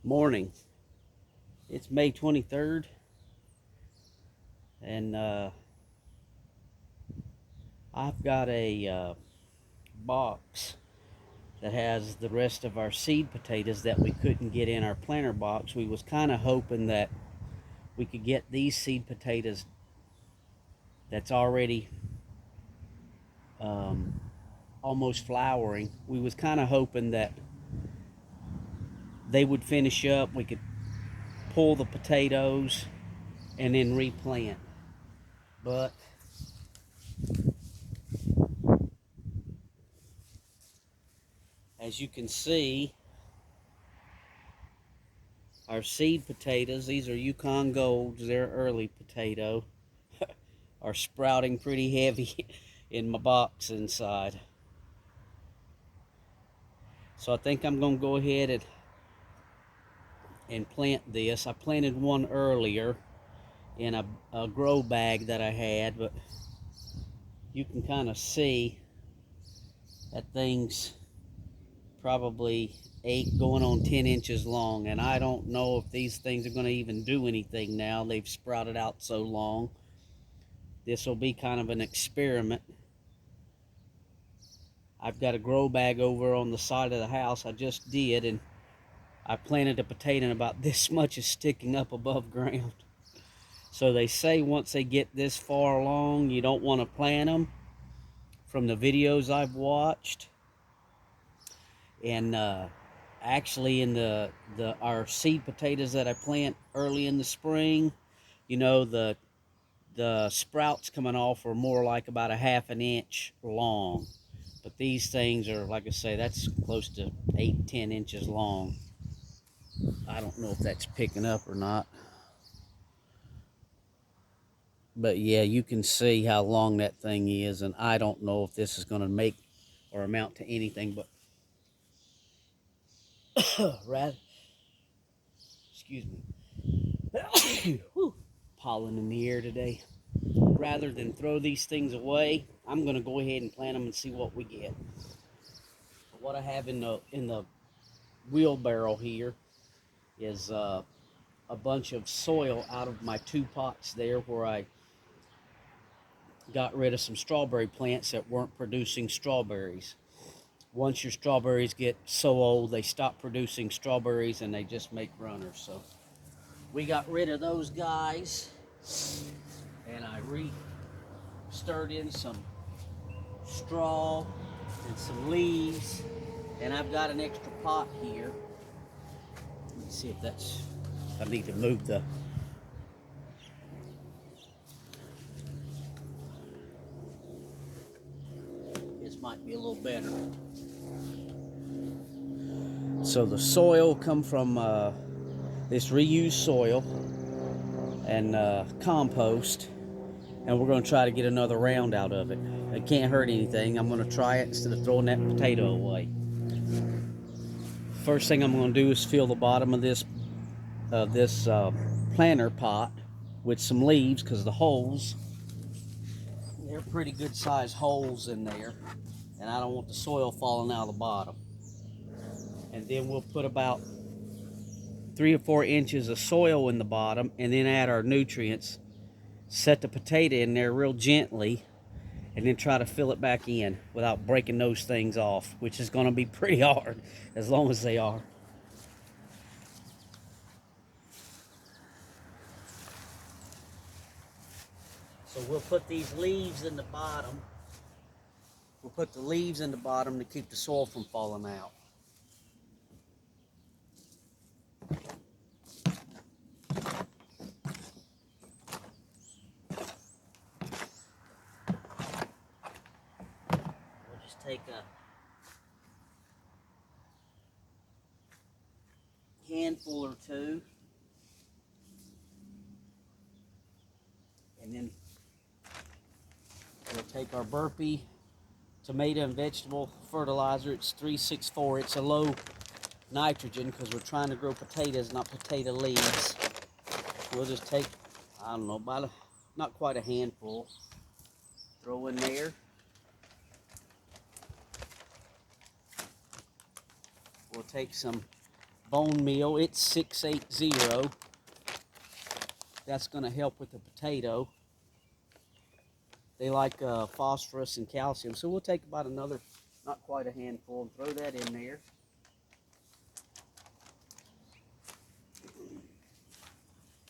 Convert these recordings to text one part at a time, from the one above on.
Morning. It's May 23rd, and I've got a box that has the rest of our seed potatoes that we couldn't get in our planter box. We was kind of hoping that we could get these seed potatoes that's already almost flowering. We was kind of hoping that they would finish up. We could pull the potatoes and then replant. But as you can see, our seed potatoes, these are Yukon Golds, they're early potato, are sprouting pretty heavy in my box inside. So I think I'm going to go ahead and plant this. I planted one earlier in a grow bag that I had, but you can kind of see that thing's probably 8 going on 10 inches long, and I don't know if these things are going to even do anything now. They've sprouted out so long. This will be kind of an experiment. I've got a grow bag over on the side of the house. I just did, and I planted a potato, and about this much is sticking up above ground. So they say once they get this far along, you don't want to plant them, from the videos I've watched. And actually in our seed potatoes that I plant early in the spring, you know, the sprouts coming off are more like about a ½ an inch long. But these things are, like I say, that's close to 8-10 inches long. I don't know if that's picking up or not. But yeah, you can see how long that thing is, and I don't know if this is going to make or amount to anything, but rather, excuse me, whew, pollen in the air today. Rather than throw these things away, I'm going to go ahead and plant them and see what we get. What I have in the wheelbarrow here is a bunch of soil out of my 2 pots there where I got rid of some strawberry plants that weren't producing strawberries. Once your strawberries get so old, they stop producing strawberries and they just make runners. So we got rid of those guys, and I stirred in some straw and some leaves, and I've got an extra pot here. Let me see if that's, I need to move this might be a little better. So the soil come from this reused soil and compost, and we're going to try to get another round out of it. It can't hurt anything. I'm going to try it instead of throwing that potato away. First thing I'm going to do is fill the bottom of this planter pot with some leaves, because the holes, they're pretty good sized holes in there, and I don't want the soil falling out of the bottom. And then we'll put about 3 or 4 inches of soil in the bottom, and then add our nutrients. Set the potato in there real gently, and then try to fill it back in without breaking those things off, which is going to be pretty hard as long as they are. So we'll put these leaves in the bottom. We'll put the leaves in the bottom to keep the soil from falling out. We'll just take a handful or two, and then we'll take our Burpee tomato and vegetable fertilizer. It's 364. It's a low nitrogen because we're trying to grow potatoes, not potato leaves. We'll just take, I don't know, about not quite a handful. Throw in there. We'll take some bone meal. It's 680. That's going to help with the potato. They like phosphorus and calcium. So we'll take about another, not quite a handful, and throw that in there.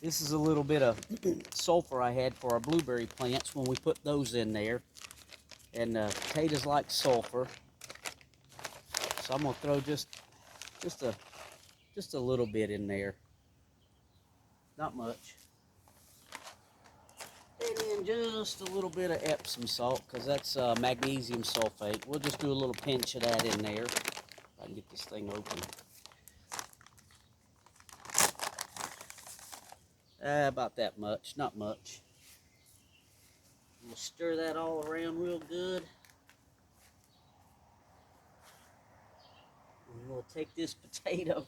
This is a little bit of sulfur I had for our blueberry plants when we put those in there. And potatoes like sulfur. So I'm going to throw just a little bit in there. Not much. And then just a little bit of Epsom salt, because that's magnesium sulfate. We'll just do a little pinch of that in there. If I can get this thing open. About that much, not much. We'll stir that all around real good. And we'll take this potato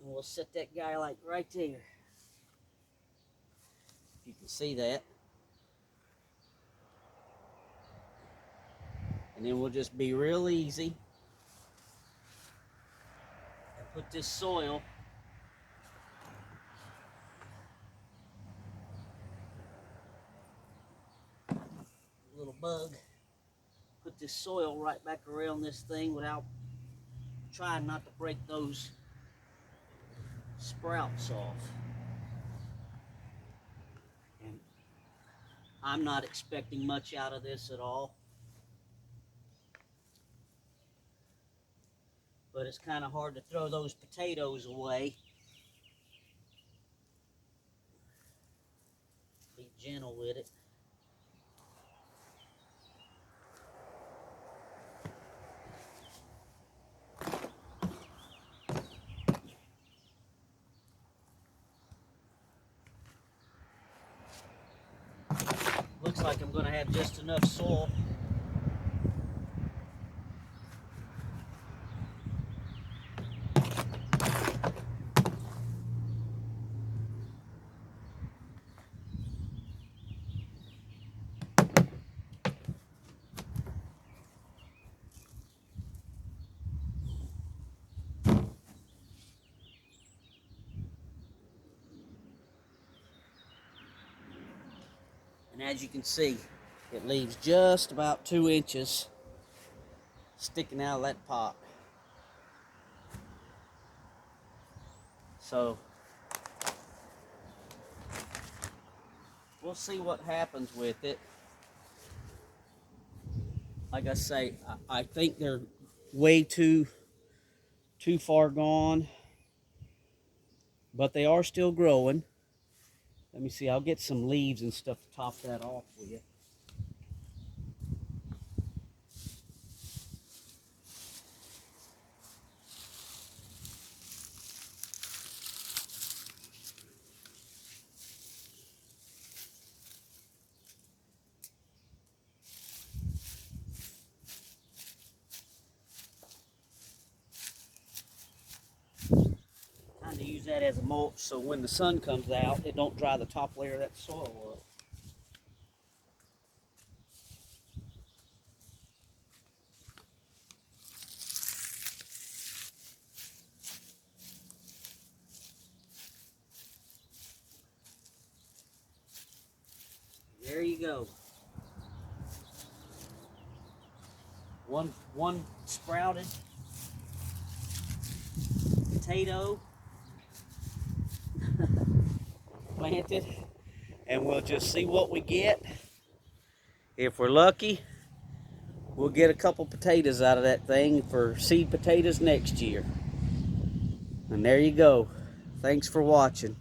and we'll set that guy like right there. If you can see that. And then we'll just be real easy and put this soil little bug, put this soil right back around this thing without trying not to break those sprouts off. And I'm not expecting much out of this at all, but it's kind of hard to throw those potatoes away. Be gentle with it. Looks like I'm going to have just enough soil. And as you can see, it leaves just about 2 inches sticking out of that pot. So we'll see what happens with it. Like I say, I think they're way too far gone, but they are still growing. Let me see, I'll get some leaves and stuff to top that off with. Kind of use that as a mulch so when the sun comes out, it don't dry the top layer of that soil up. There you go. One sprouted potato planted, and we'll just see what we get. If we're lucky, we'll get a couple potatoes out of that thing for seed potatoes next year. And there you go. Thanks for watching.